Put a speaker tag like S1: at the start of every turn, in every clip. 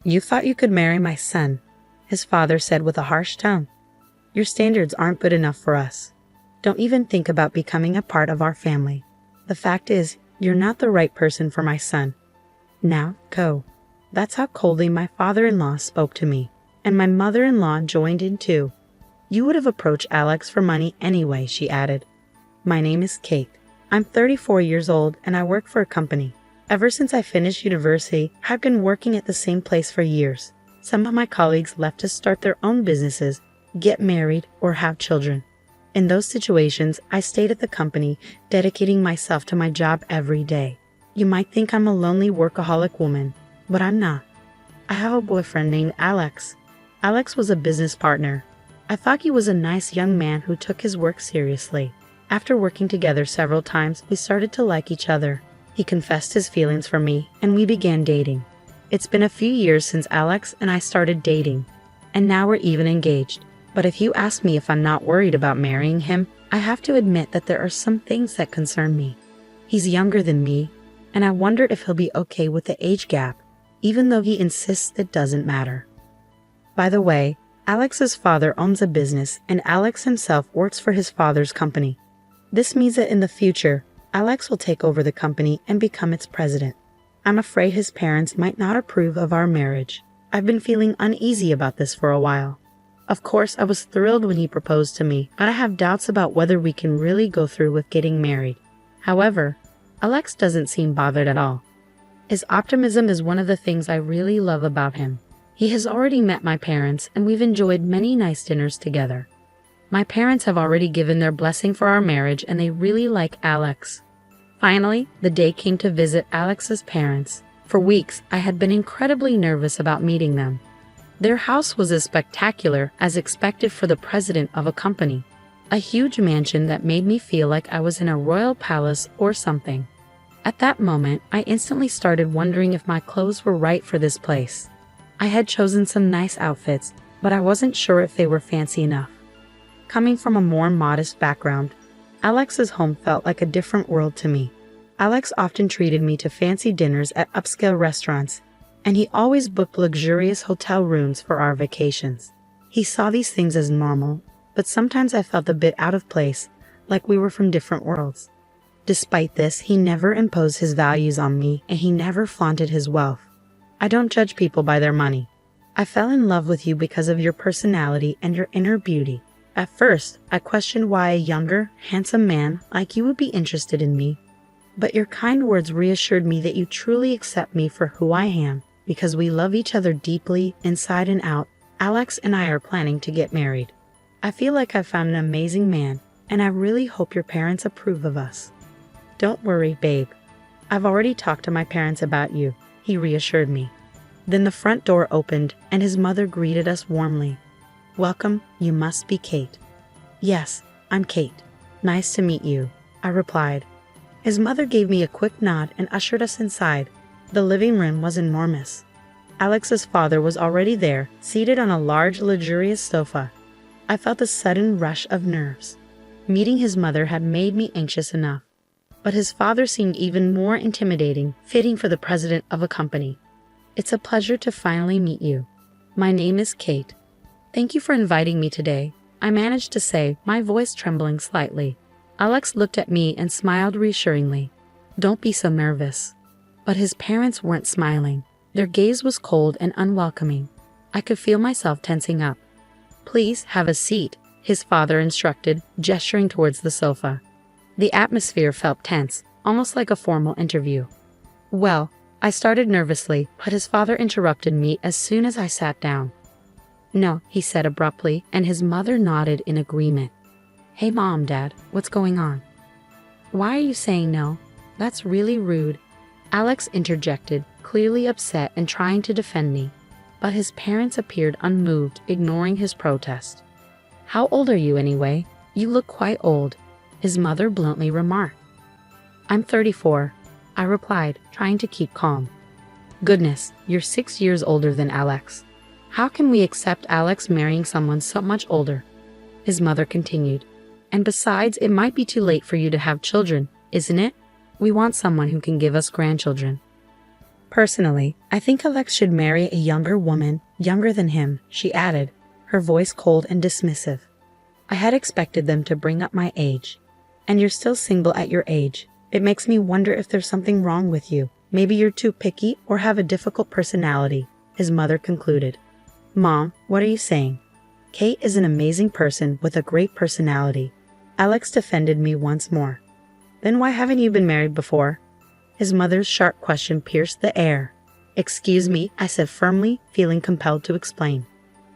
S1: "You thought you could marry my son," his father said with a harsh tone. "Your standards aren't good enough for us. Don't even think about becoming a part of our family. The fact is, you're not the right person for my son. Now, go." That's how coldly my father-in-law spoke to me, and my mother-in-law joined in too. "You would have approached Alex for money anyway," she added. "My name is Kate. I'm 34 years old and I work for a company. Ever since I finished university, I've been working at the same place for years. Some of my colleagues left to start their own businesses, get married, or have children. In those situations, I stayed at the company, dedicating myself to my job every day. You might think I'm a lonely workaholic woman, but I'm not. I have a boyfriend named Alex. Alex was a business partner. I thought he was a nice young man who took his work seriously. After working together several times, we started to like each other. He confessed his feelings for me, and we began dating. It's been a few years since Alex and I started dating, and now we're even engaged. But if you ask me if I'm not worried about marrying him, I have to admit that there are some things that concern me. He's younger than me, and I wonder if he'll be okay with the age gap, even though he insists it doesn't matter. By the way, Alex's father owns a business, and Alex himself works for his father's company. This means that in the future, Alex will take over the company and become its president. I'm afraid his parents might not approve of our marriage. I've been feeling uneasy about this for a while. Of course, I was thrilled when he proposed to me, but I have doubts about whether we can really go through with getting married. However, Alex doesn't seem bothered at all. His optimism is one of the things I really love about him. He has already met my parents, and we've enjoyed many nice dinners together. My parents have already given their blessing for our marriage, and they really like Alex. Finally, the day came to visit Alex's parents. For weeks, I had been incredibly nervous about meeting them. Their house was as spectacular as expected for the president of a company. A huge mansion that made me feel like I was in a royal palace or something. At that moment, I instantly started wondering if my clothes were right for this place. I had chosen some nice outfits, but I wasn't sure if they were fancy enough. Coming from a more modest background, Alex's home felt like a different world to me. Alex often treated me to fancy dinners at upscale restaurants, and he always booked luxurious hotel rooms for our vacations. He saw these things as normal, but sometimes I felt a bit out of place, like we were from different worlds. Despite this, he never imposed his values on me, and he never flaunted his wealth. I don't judge people by their money. I fell in love with you because of your personality and your inner beauty. At first, I questioned why a younger, handsome man like you would be interested in me. But your kind words reassured me that you truly accept me for who I am. Because we love each other deeply, inside and out, Alex and I are planning to get married. I feel like I've found an amazing man, and I really hope your parents approve of us. Don't worry, babe. I've already talked to my parents about you, he reassured me. Then the front door opened, and his mother greeted us warmly. "Welcome, you must be Kate." "Yes, I'm Kate. Nice to meet you," I replied. His mother gave me a quick nod and ushered us inside. The living room was enormous. Alex's father was already there, seated on a large, luxurious sofa. I felt a sudden rush of nerves. Meeting his mother had made me anxious enough, but his father seemed even more intimidating, fitting for the president of a company. "It's a pleasure to finally meet you. My name is Kate. Thank you for inviting me today," I managed to say, my voice trembling slightly. Alex looked at me and smiled reassuringly. "Don't be so nervous." But his parents weren't smiling. Their gaze was cold and unwelcoming. I could feel myself tensing up. "Please have a seat," his father instructed, gesturing towards the sofa. The atmosphere felt tense, almost like a formal interview. "Well," I started nervously, but his father interrupted me as soon as I sat down. "No," he said abruptly, and his mother nodded in agreement. "Hey Mom, Dad, what's going on?" "Why are you saying no? That's really rude," Alex interjected, clearly upset and trying to defend me. But his parents appeared unmoved, ignoring his protest. "How old are you anyway? You look quite old," his mother bluntly remarked. "I'm 34, I replied, trying to keep calm. "Goodness, you're 6 years older than Alex. How can we accept Alex marrying someone so much older?" His mother continued. "And besides, it might be too late for you to have children, isn't it? We want someone who can give us grandchildren." Personally, I think Alex should marry a younger woman, younger than him, she added, her voice cold and dismissive. I had expected them to bring up my age. And you're still single at your age. It makes me wonder if there's something wrong with you. Maybe you're too picky or have a difficult personality, his mother concluded. Mom, what are you saying? Kate is an amazing person with a great personality. Alex defended me once more. Then why haven't you been married before? His mother's sharp question pierced the air. Excuse me, I said firmly, feeling compelled to explain.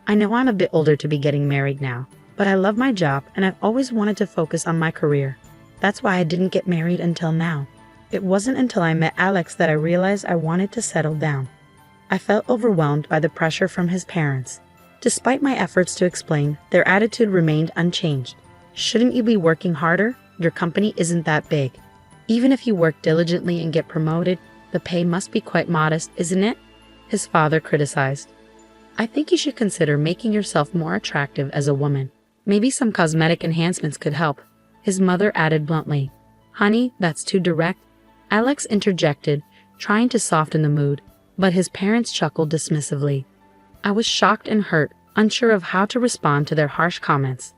S1: I know I'm a bit older to be getting married now, but I love my job and I've always wanted to focus on my career. That's why I didn't get married until now. It wasn't until I met Alex that I realized I wanted to settle down. I felt overwhelmed by the pressure from his parents. Despite my efforts to explain, their attitude remained unchanged. Shouldn't you be working harder? Your company isn't that big. Even if you work diligently and get promoted, the pay must be quite modest, isn't it? His father criticized. I think you should consider making yourself more attractive as a woman. Maybe some cosmetic enhancements could help. His mother added bluntly. Honey, that's too direct. Alex interjected, trying to soften the mood, but his parents chuckled dismissively. I was shocked and hurt, unsure of how to respond to their harsh comments.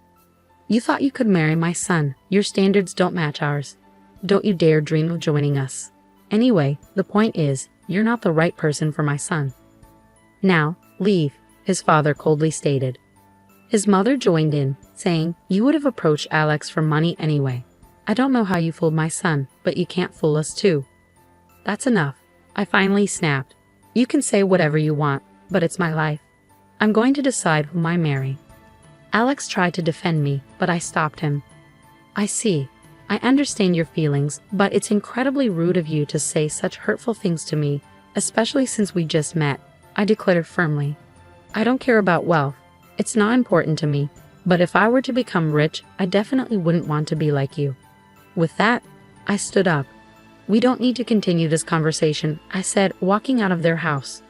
S1: You thought you could marry my son. Your standards don't match ours. Don't you dare dream of joining us. Anyway, the point is, you're not the right person for my son. Now, leave, his father coldly stated. His mother joined in, saying, You would have approached Alex for money anyway. I don't know how you fooled my son, but you can't fool us too. That's enough. I finally snapped. You can say whatever you want, but it's my life. I'm going to decide whom I marry. Alex tried to defend me, but I stopped him. I see. I understand your feelings, but it's incredibly rude of you to say such hurtful things to me, especially since we just met, I declared firmly. I don't care about wealth. It's not important to me, but if I were to become rich, I definitely wouldn't want to be like you. With that, I stood up. We don't need to continue this conversation, I said, walking out of their house.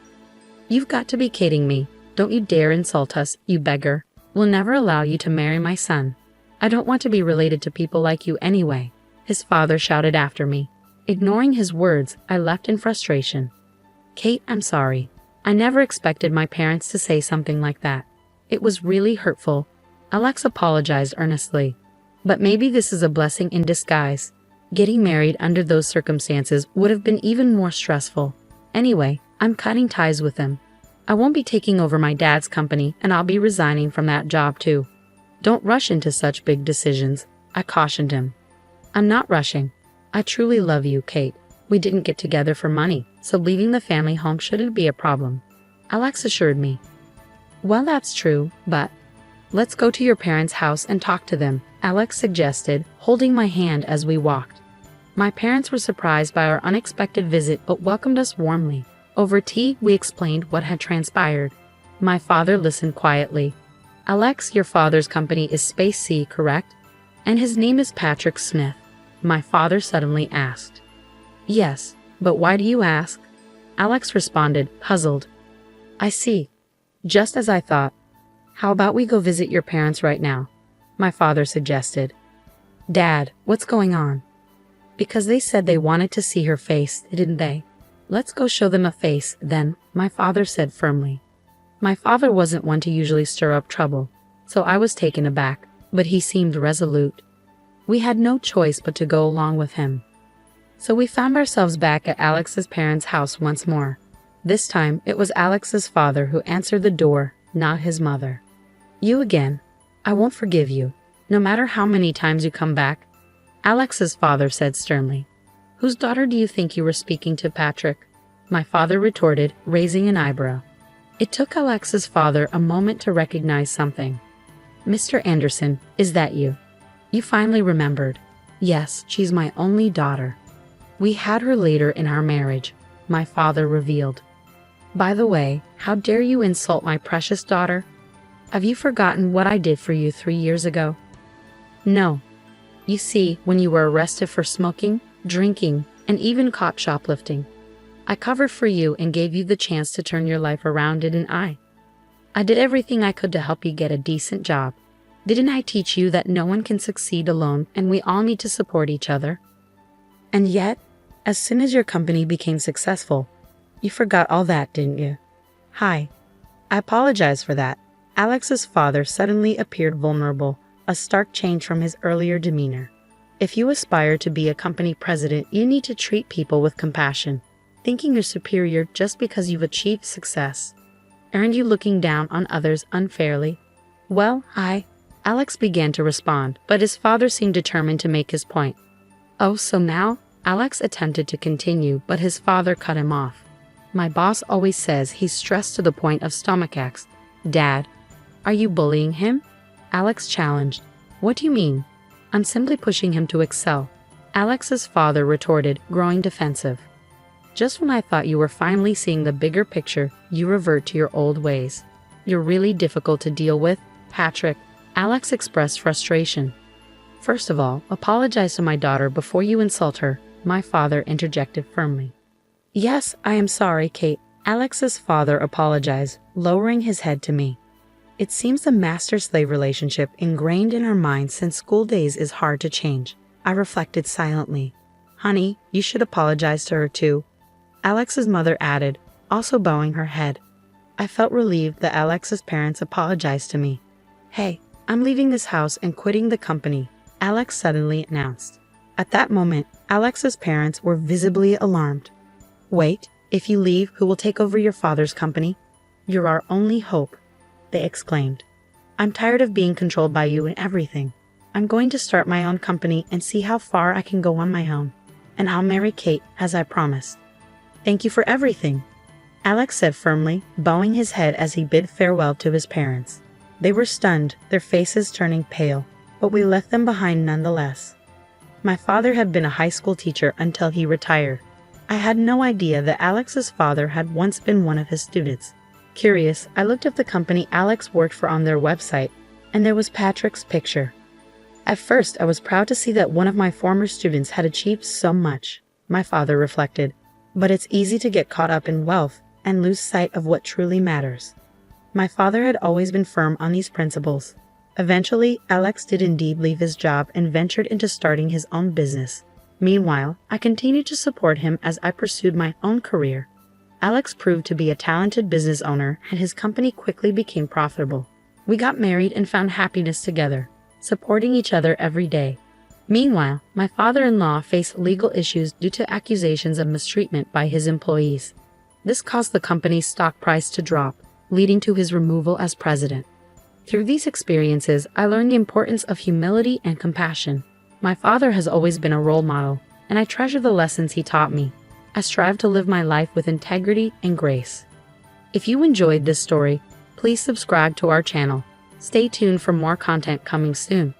S1: You've got to be kidding me. Don't you dare insult us, you beggar. We'll never allow you to marry my son. I don't want to be related to people like you anyway, his father shouted after me. Ignoring his words, I left in frustration. Kate, I'm sorry. I never expected my parents to say something like that. It was really hurtful. Alex apologized earnestly. But maybe this is a blessing in disguise. Getting married under those circumstances would have been even more stressful. Anyway, I'm cutting ties with him. I won't be taking over my dad's company, and I'll be resigning from that job too. Don't rush into such big decisions, I cautioned him. I'm not rushing. I truly love you, Kate. We didn't get together for money, so leaving the family home shouldn't be a problem, Alex assured me. Well, that's true, but let's go to your parents' house and talk to them, Alex suggested, holding my hand as we walked. My parents were surprised by our unexpected visit but welcomed us warmly. Over tea, we explained what had transpired. My father listened quietly. Alex, your father's company is Space C, correct? And his name is Patrick Smith, my father suddenly asked. Yes, but why do you ask? Alex responded, puzzled. I see. Just as I thought. How about we go visit your parents right now? My father suggested. Dad, what's going on? Because they said they wanted to see her face, didn't they? Let's go show them a face, then, my father said firmly. My father wasn't one to usually stir up trouble, so I was taken aback, but he seemed resolute. We had no choice but to go along with him. So we found ourselves back at Alex's parents' house once more. This time, it was Alex's father who answered the door, not his mother. You again. I won't forgive you, no matter how many times you come back, Alex's father said sternly. Whose daughter do you think you were speaking to, Patrick? My father retorted, raising an eyebrow. It took Alex's father a moment to recognize something. Mr. Anderson, is that you? You finally remembered. Yes, she's my only daughter. We had her later in our marriage, my father revealed. By the way, how dare you insult my precious daughter? Have you forgotten what I did for you 3 years ago? No. You see, when you were arrested for smoking, drinking, and even caught shoplifting, I covered for you and gave you the chance to turn your life around, didn't I? I did everything I could to help you get a decent job. Didn't I teach you that no one can succeed alone and we all need to support each other? And yet, as soon as your company became successful, You forgot all that, didn't you? Hi. I apologize for that. Alex's father suddenly appeared vulnerable, a stark change from his earlier demeanor. If you aspire to be a company president, you need to treat people with compassion. Thinking you're superior just because you've achieved success. Aren't you looking down on others unfairly? Well, Alex began to respond, but his father seemed determined to make his point. Oh, so now? Alex attempted to continue, but his father cut him off. My boss always says he's stressed to the point of stomachaches. Dad, are you bullying him? Alex challenged. What do you mean? I'm simply pushing him to excel. Alex's father retorted, growing defensive. Just when I thought you were finally seeing the bigger picture, you revert to your old ways. You're really difficult to deal with, Patrick. Alex expressed frustration. First of all, apologize to my daughter before you insult her, my father interjected firmly. Yes, I am sorry, Kate. Alex's father apologized, lowering his head to me. It seems the master-slave relationship ingrained in our minds since school days is hard to change. I reflected silently. Honey, you should apologize to her too. Alex's mother added, also bowing her head. I felt relieved that Alex's parents apologized to me. Hey, I'm leaving this house and quitting the company, Alex suddenly announced. At that moment, Alex's parents were visibly alarmed. Wait, if you leave, who will take over your father's company? You're our only hope, they exclaimed. I'm tired of being controlled by you in everything. I'm going to start my own company and see how far I can go on my own. And I'll marry Kate, as I promised. Thank you for everything, Alex said firmly, bowing his head as he bid farewell to his parents. They were stunned, their faces turning pale, but we left them behind nonetheless. My father had been a high school teacher until he retired. I had no idea that Alex's father had once been one of his students. Curious, I looked up the company Alex worked for on their website, and there was Patrick's picture. At first, I was proud to see that one of my former students had achieved so much, my father reflected. But it's easy to get caught up in wealth and lose sight of what truly matters. My father had always been firm on these principles. Eventually, Alex did indeed leave his job and ventured into starting his own business. Meanwhile, I continued to support him as I pursued my own career. Alex proved to be a talented business owner, and his company quickly became profitable. We got married and found happiness together, supporting each other every day. Meanwhile, my father-in-law faced legal issues due to accusations of mistreatment by his employees. This caused the company's stock price to drop, leading to his removal as president. Through these experiences, I learned the importance of humility and compassion. My father has always been a role model, and I treasure the lessons he taught me. I strive to live my life with integrity and grace. If you enjoyed this story, please subscribe to our channel. Stay tuned for more content coming soon.